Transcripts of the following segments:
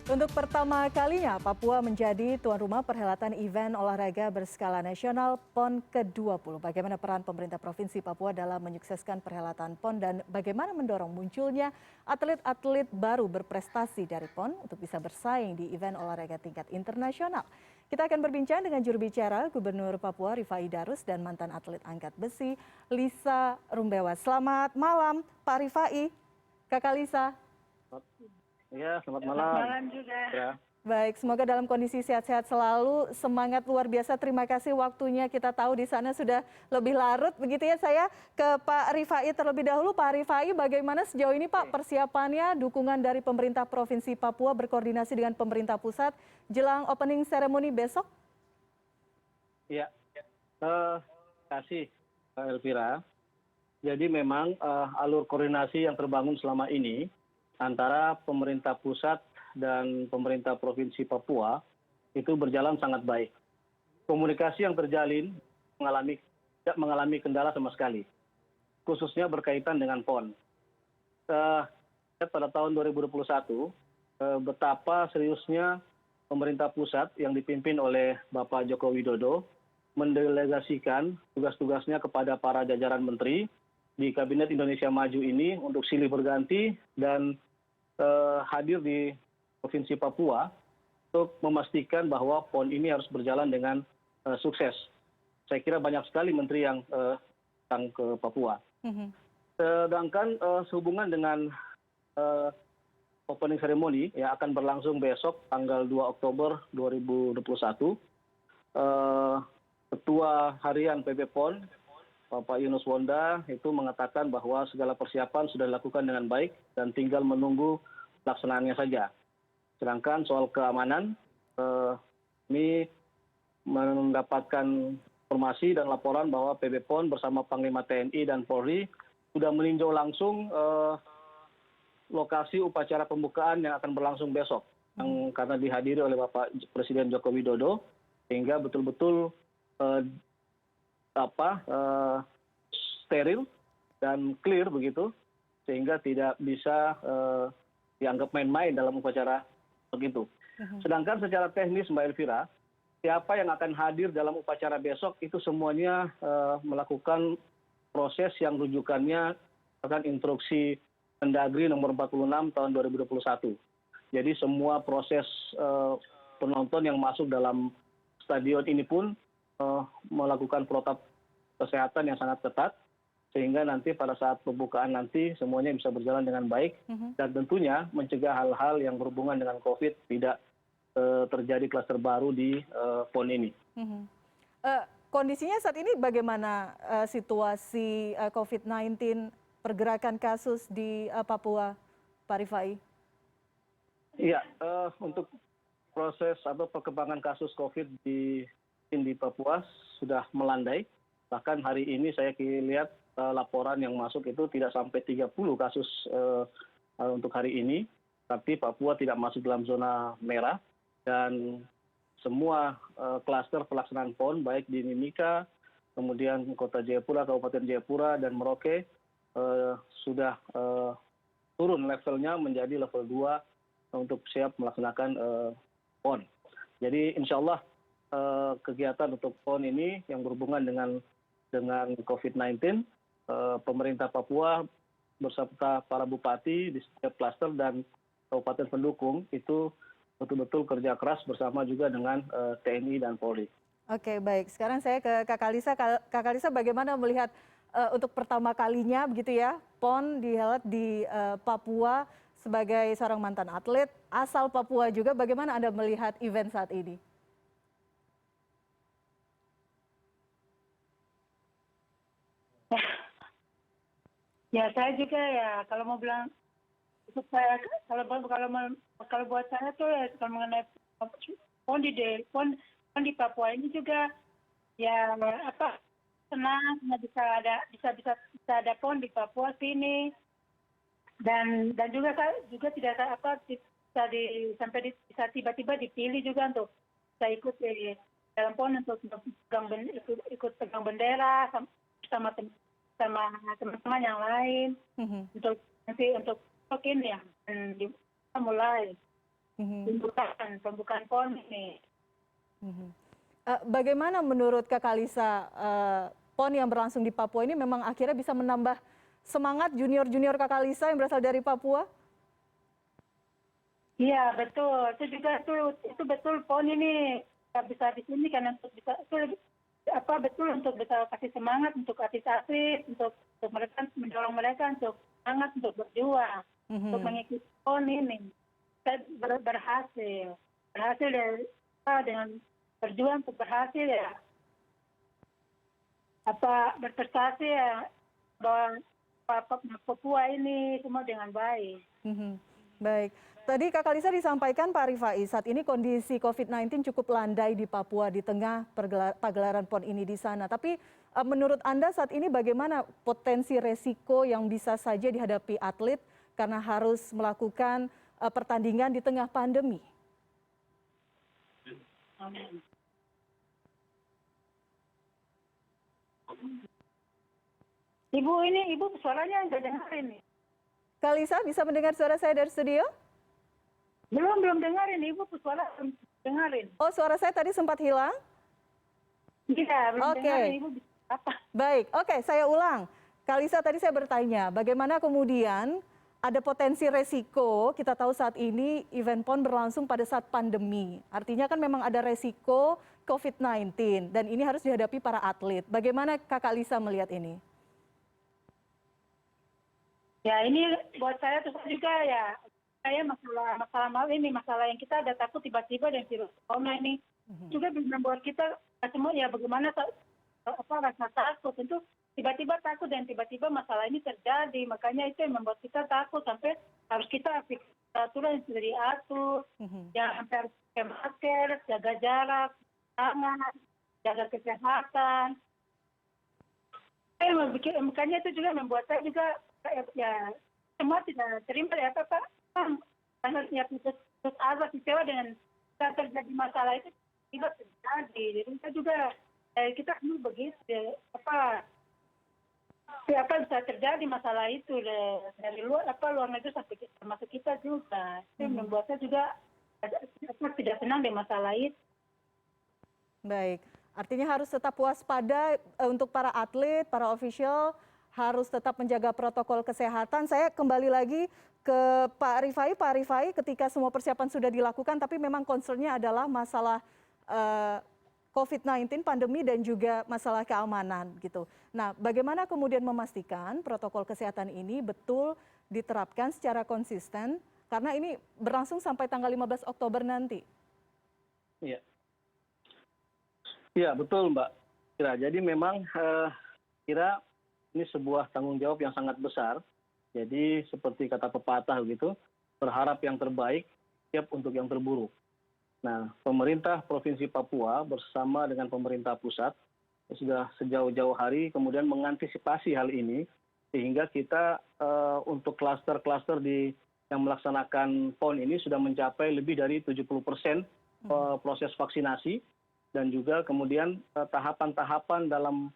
Untuk pertama kalinya, Papua menjadi tuan rumah perhelatan event olahraga berskala nasional PON ke-20. Bagaimana peran pemerintah Provinsi Papua dalam menyukseskan perhelatan PON dan bagaimana mendorong munculnya atlet-atlet baru berprestasi dari PON untuk bisa bersaing di event olahraga tingkat internasional. Kita akan berbincang dengan juru bicara Gubernur Papua Rifai Darus dan mantan atlet angkat besi Lisa Rumbewa. Selamat malam Pak Rifai, Kakak Lisa. Ya, selamat malam. Selamat malam juga. Ya. Baik, semoga dalam kondisi sehat-sehat selalu. Semangat luar biasa. Terima kasih waktunya. Kita tahu di sana sudah lebih larut. Begitu ya, saya ke Pak Rifai terlebih dahulu. Pak Rifai, bagaimana sejauh ini Pak persiapannya, dukungan dari pemerintah Provinsi Papua berkoordinasi dengan pemerintah pusat jelang opening ceremony besok? Ya, terima kasih Pak Elvira. Jadi memang alur koordinasi yang terbangun selama ini antara pemerintah pusat dan pemerintah Provinsi Papua itu berjalan sangat baik. Komunikasi yang terjalin tidak mengalami kendala sama sekali, khususnya berkaitan dengan PON. Pada tahun 2021, betapa seriusnya pemerintah pusat yang dipimpin oleh Bapak Joko Widodo mendelegasikan tugas-tugasnya kepada para jajaran menteri di Kabinet Indonesia Maju ini untuk silih berganti dan hadir di Provinsi Papua untuk memastikan bahwa PON ini harus berjalan dengan sukses. Saya kira banyak sekali menteri yang datang ke Papua. Sedangkan sehubungan dengan opening ceremony yang akan berlangsung besok tanggal 2 Oktober 2021, Ketua Harian PB PON Bapak Yunus Wonda itu mengatakan bahwa segala persiapan sudah dilakukan dengan baik dan tinggal menunggu pelaksanaannya saja. Sedangkan soal keamanan, kami mendapatkan informasi dan laporan bahwa PB PON bersama Panglima TNI dan Polri sudah meninjau langsung lokasi upacara pembukaan yang akan berlangsung besok, yang karena dihadiri oleh Bapak Presiden Joko Widodo, sehingga betul-betul steril dan clear begitu, sehingga tidak bisa dianggap main-main dalam upacara begitu. Sedangkan secara teknis Mbak Elvira, siapa yang akan hadir dalam upacara besok itu semuanya melakukan proses yang rujukannya akan instruksi Mendagri nomor 46 tahun 2021. Jadi semua proses penonton yang masuk dalam stadion ini pun melakukan protokol kesehatan yang sangat ketat, sehingga nanti pada saat pembukaan nanti semuanya bisa berjalan dengan baik dan tentunya mencegah hal-hal yang berhubungan dengan COVID tidak terjadi klaster baru di PON ini. Kondisinya saat ini bagaimana situasi COVID-19, pergerakan kasus di Papua, Pak Rifai? Iya, untuk proses atau perkembangan kasus COVID di Papua sudah melandai. Bahkan hari ini saya lihat laporan yang masuk itu tidak sampai 30 kasus untuk hari ini. Tapi Papua tidak masuk dalam zona merah dan semua klaster pelaksanaan PON baik di Mimika, kemudian Kota Jayapura, Kabupaten Jayapura dan Merauke sudah turun levelnya menjadi level 2 untuk siap melaksanakan PON. Jadi insya Allah kegiatan untuk PON ini yang berhubungan dengan COVID-19, pemerintah Papua beserta para bupati di setiap klaster dan kabupaten pendukung itu betul-betul kerja keras bersama juga dengan TNI dan Polri. Oke, baik. Sekarang saya ke Kakak Lisa. Kakak Lisa, bagaimana melihat untuk pertama kalinya begitu ya PON dihelat di Papua sebagai seorang mantan atlet asal Papua juga, bagaimana Anda melihat event saat ini? Ya saya juga ya kalau mau bilang supaya kalau buat saya tuh ya kalau mengenai PON di Papua ini juga ya senang bisa ada PON di Papua sini dan juga saya juga tidak bisa tiba-tiba dipilih juga untuk saya ikut di dalam PON untuk ikut pegang bendera sama teman-teman yang lain untuk nanti untuk ini ya mulai. Mhm. pembukaan PON ini. Mhm. Bagaimana menurut Kakak Lisa, PON yang berlangsung di Papua ini memang akhirnya bisa menambah semangat junior-junior Kakak Lisa yang berasal dari Papua? Iya betul, itu betul PON ini nggak bisa di sini karena untuk bisa itu betul untuk bisa kasih semangat untuk artis-artis, untuk mereka mendorong mereka untuk semangat untuk berjuang, untuk Mhm. mengikuti PON ini. Kita berhasil dengan berjuang untuk berhasil ya berprestasi ya bahwa Papua ini semua dengan baik. Mhm. Baik. Tadi Kakak Lisa disampaikan Pak Rifai, saat ini kondisi COVID-19 cukup landai di Papua di tengah pagelaran PON ini di sana. Tapi menurut Anda saat ini bagaimana potensi resiko yang bisa saja dihadapi atlet karena harus melakukan pertandingan di tengah pandemi? Amin. Ibu suaranya nggak dengerin nih. Kak Lisa bisa mendengar suara saya dari studio? Belum dengerin, Ibu suara belum dengerin. Oh, suara saya tadi sempat hilang? Iya, belum Oke. dengerin, Ibu bisa apa? Baik, oke, saya ulang. Kak Lisa, tadi saya bertanya, bagaimana kemudian ada potensi resiko, kita tahu saat ini event PON berlangsung pada saat pandemi. Artinya kan memang ada resiko COVID-19 dan ini harus dihadapi para atlet. Bagaimana Kakak Lisa melihat ini? Ya ini buat saya terus juga ya, saya masalah mal ini, masalah yang kita ada takut tiba-tiba dan virus corona ini juga membuat kita semua ya bagaimana rasa takut tentu tiba-tiba takut dan tiba-tiba masalah ini terjadi, makanya itu yang membuat kita takut sampai harus kita aturan yang sudah diatur, yang sampai harus pakai masker, jaga jarak, tangan, jaga kesehatan. Makanya itu juga membuat saya juga ya semua tidak terima ya Pak. Karena ya putus asa kecewa dengan terjadi masalah itu tidak terjadi. Jadi kita juga kita dulu begitu apa bisa terjadi masalah itu dari luar negeri sampai termasuk kita juga. Itu membuatnya juga tidak senang dengan masalah itu. Baik, artinya harus tetap waspada untuk para atlet, para official harus tetap menjaga protokol kesehatan. Saya kembali lagi ke Pak Rifai. Pak Rifai, ketika semua persiapan sudah dilakukan, tapi memang concernnya adalah masalah COVID-19, pandemi dan juga masalah keamanan gitu. Nah, bagaimana kemudian memastikan protokol kesehatan ini betul diterapkan secara konsisten karena ini berlangsung sampai tanggal 15 Oktober nanti? Iya. Iya, betul Mbak Kira. Jadi memang kira ini sebuah tanggung jawab yang sangat besar. Jadi seperti kata pepatah gitu, berharap yang terbaik, siap untuk yang terburuk. Nah, pemerintah Provinsi Papua bersama dengan pemerintah pusat sudah sejauh-jauh hari kemudian mengantisipasi hal ini sehingga kita untuk klaster-klaster yang melaksanakan PON ini sudah mencapai lebih dari 70% proses vaksinasi dan juga kemudian tahapan-tahapan dalam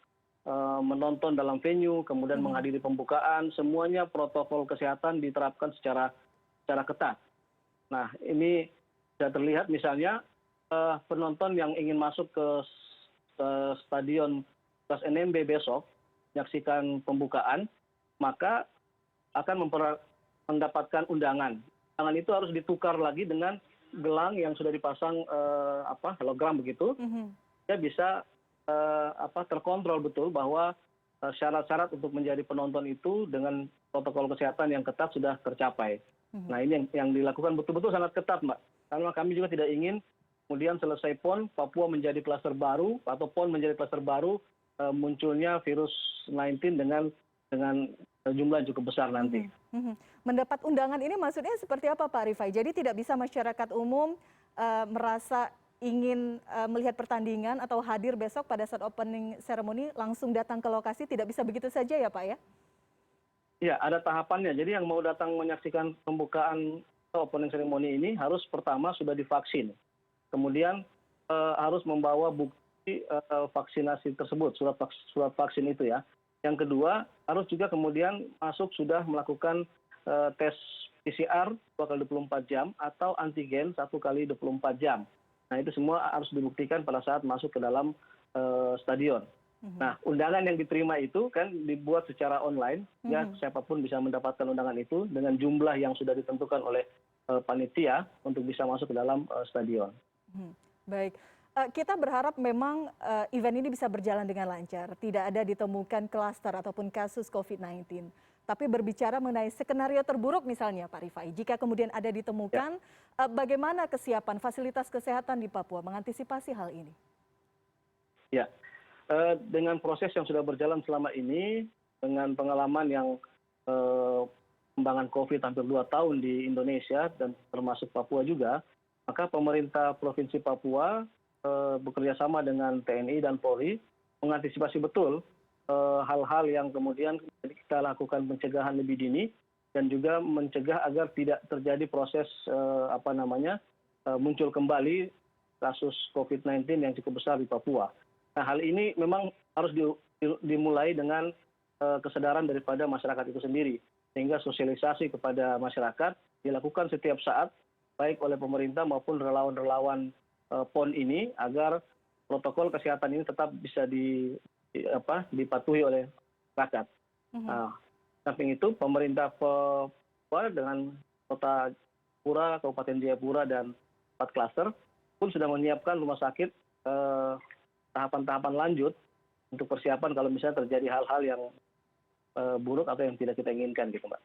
menonton dalam venue, kemudian menghadiri pembukaan, semuanya protokol kesehatan diterapkan secara ketat. Nah, ini sudah terlihat misalnya penonton yang ingin masuk ke stadion Lukas NMB besok menyaksikan pembukaan, maka akan mendapatkan undangan. Undangan itu harus ditukar lagi dengan gelang yang sudah dipasang hologram begitu. Dia bisa terkontrol betul bahwa syarat-syarat untuk menjadi penonton itu dengan protokol kesehatan yang ketat sudah tercapai. Nah, ini yang dilakukan betul-betul sangat ketat, Mbak. Karena kami juga tidak ingin kemudian selesai PON, Papua menjadi klaster baru atau PON menjadi klaster baru munculnya virus 19 dengan jumlah yang cukup besar nanti. Mendapat undangan ini maksudnya seperti apa Pak Rifai? Jadi tidak bisa masyarakat umum merasa ingin melihat pertandingan atau hadir besok pada saat opening ceremony langsung datang ke lokasi, tidak bisa begitu saja ya Pak ya? Ya, ada tahapannya. Jadi yang mau datang menyaksikan pembukaan atau opening ceremony ini harus pertama sudah divaksin. Kemudian harus membawa bukti vaksinasi tersebut, surat vaksin itu ya. Yang kedua, harus juga kemudian masuk sudah melakukan tes PCR 2 kali 24 jam atau antigen 1 kali 24 jam. Nah itu semua harus dibuktikan pada saat masuk ke dalam stadion. Nah undangan yang diterima itu kan dibuat secara online, ya siapapun bisa mendapatkan undangan itu dengan jumlah yang sudah ditentukan oleh panitia untuk bisa masuk ke dalam stadion. Baik, kita berharap memang event ini bisa berjalan dengan lancar, tidak ada ditemukan klaster ataupun kasus COVID-19. Tapi berbicara mengenai skenario terburuk misalnya Pak Rifai, jika kemudian ada ditemukan, bagaimana kesiapan fasilitas kesehatan di Papua mengantisipasi hal ini? Ya, dengan proses yang sudah berjalan selama ini, dengan pengalaman yang pengembangan COVID hampir 2 tahun di Indonesia dan termasuk Papua juga, maka pemerintah Provinsi Papua bekerja sama dengan TNI dan Polri mengantisipasi betul hal-hal yang kemudian kita lakukan pencegahan lebih dini dan juga mencegah agar tidak terjadi proses muncul kembali kasus COVID-19 yang cukup besar di Papua. Nah hal ini memang harus dimulai dengan kesadaran daripada masyarakat itu sendiri, sehingga sosialisasi kepada masyarakat dilakukan setiap saat baik oleh pemerintah maupun relawan-relawan PON ini agar protokol kesehatan ini tetap bisa dipatuhi oleh rakyat. Samping itu pemerintah Papua dengan Kota Jayapura, Kabupaten Jayapura dan 4 klaster pun sudah menyiapkan rumah sakit tahapan-tahapan lanjut untuk persiapan kalau misalnya terjadi hal-hal yang buruk atau yang tidak kita inginkan gitu Mbak.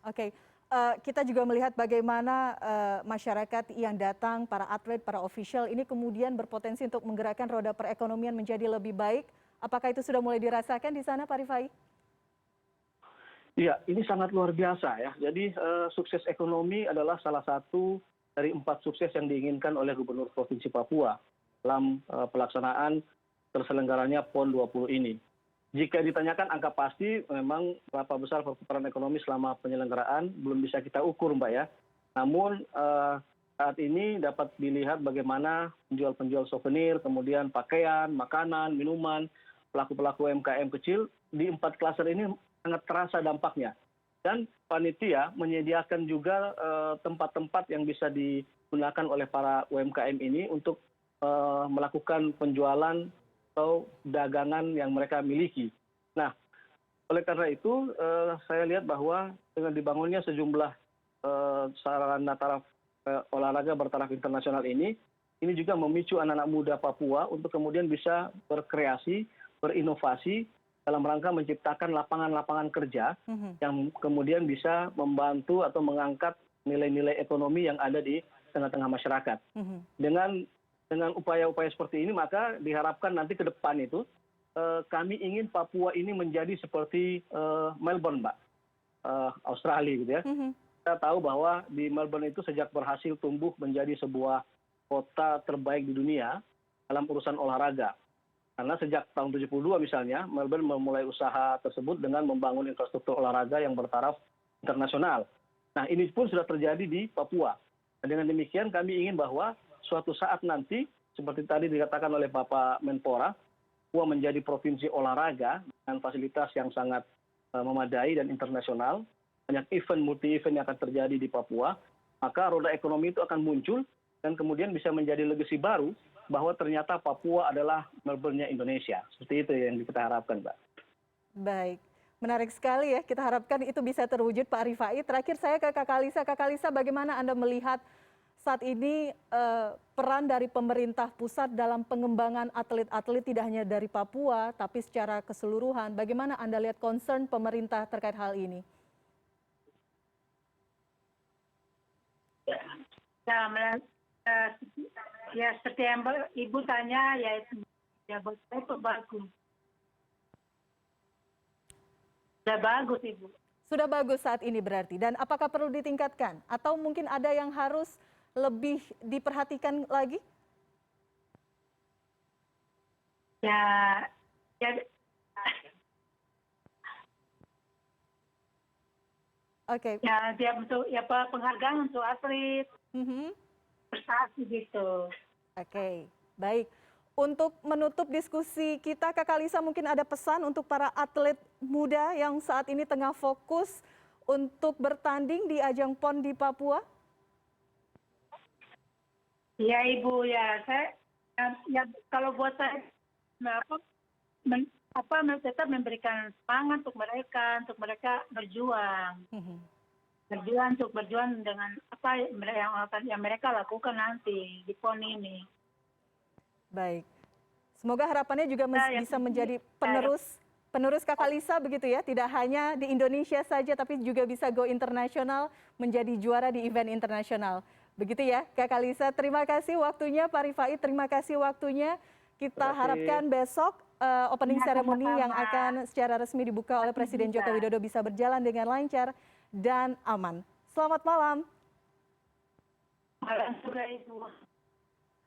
Oke. Kita juga melihat bagaimana masyarakat yang datang, para atlet, para ofisial ini kemudian berpotensi untuk menggerakkan roda perekonomian menjadi lebih baik. Apakah itu sudah mulai dirasakan di sana Pak Rifai? Iya, ini sangat luar biasa ya. Jadi sukses ekonomi adalah salah satu dari 4 sukses yang diinginkan oleh Gubernur Provinsi Papua dalam pelaksanaan terselenggaranya PON 20 ini. Jika ditanyakan angka pasti, memang berapa besar perputaran ekonomi selama penyelenggaraan belum bisa kita ukur Mbak ya. Namun saat ini dapat dilihat bagaimana penjual-penjual souvenir, kemudian pakaian, makanan, minuman, pelaku-pelaku UMKM kecil di 4 klaster ini sangat terasa dampaknya. Dan panitia menyediakan juga tempat-tempat yang bisa digunakan oleh para UMKM ini untuk melakukan penjualan atau dagangan yang mereka miliki. Nah, oleh karena itu saya lihat bahwa dengan dibangunnya sejumlah sarana taraf olahraga bertaraf internasional ini juga memicu anak-anak muda Papua untuk kemudian bisa berkreasi, berinovasi dalam rangka menciptakan lapangan-lapangan kerja yang kemudian bisa membantu atau mengangkat nilai-nilai ekonomi yang ada di tengah-tengah masyarakat. Dengan upaya-upaya seperti ini maka diharapkan nanti ke depan itu kami ingin Papua ini menjadi seperti Melbourne Mbak, Australia gitu ya. Kita tahu bahwa di Melbourne itu sejak berhasil tumbuh menjadi sebuah kota terbaik di dunia dalam urusan olahraga. Karena sejak tahun 72 misalnya Melbourne memulai usaha tersebut dengan membangun infrastruktur olahraga yang bertaraf internasional. Nah ini pun sudah terjadi di Papua. Dan dengan demikian kami ingin bahwa suatu saat nanti, seperti tadi dikatakan oleh Bapak Menpora, Papua menjadi provinsi olahraga dengan fasilitas yang sangat memadai dan internasional, banyak event, multi-event yang akan terjadi di Papua, maka roda ekonomi itu akan muncul dan kemudian bisa menjadi legasi baru bahwa ternyata Papua adalah Melbourne-nya Indonesia. Seperti itu yang kita harapkan, Mbak. Baik, menarik sekali ya. Kita harapkan itu bisa terwujud Pak Rifai. Terakhir saya ke Kakak Lisa. Kakak Lisa, bagaimana Anda melihat saat ini peran dari pemerintah pusat dalam pengembangan atlet-atlet tidak hanya dari Papua, tapi secara keseluruhan. Bagaimana Anda lihat concern pemerintah terkait hal ini? Ya seperti yang Ibu tanya, ya buat saya itu bagus. Sudah bagus Ibu. Sudah bagus saat ini berarti. Dan apakah perlu ditingkatkan? Atau mungkin ada yang harus lebih diperhatikan lagi? Ya Oke. ya dia untuk penghargaan untuk atlet prestasi gitu. Oke, baik. Untuk menutup diskusi kita, Kakak Lisa mungkin ada pesan untuk para atlet muda yang saat ini tengah fokus untuk bertanding di ajang PON di Papua? Ya Ibu, ya saya ya kalau buat saya apa, tetap memberikan semangat untuk mereka berjuang. Untuk berjuang dengan apa yang mereka lakukan nanti di PON ini. Baik. Semoga harapannya juga bisa menjadi penerus Kakak Lisa begitu ya, tidak hanya di Indonesia saja tapi juga bisa go internasional, menjadi juara di event internasional. Begitu ya Kakak Lisa, terima kasih waktunya Pak Rifai, terima kasih waktunya. Kita harapkan besok opening ceremony yang akan secara resmi dibuka oleh Presiden Joko Widodo bisa berjalan dengan lancar dan aman. Selamat malam. Malam juga Ibu.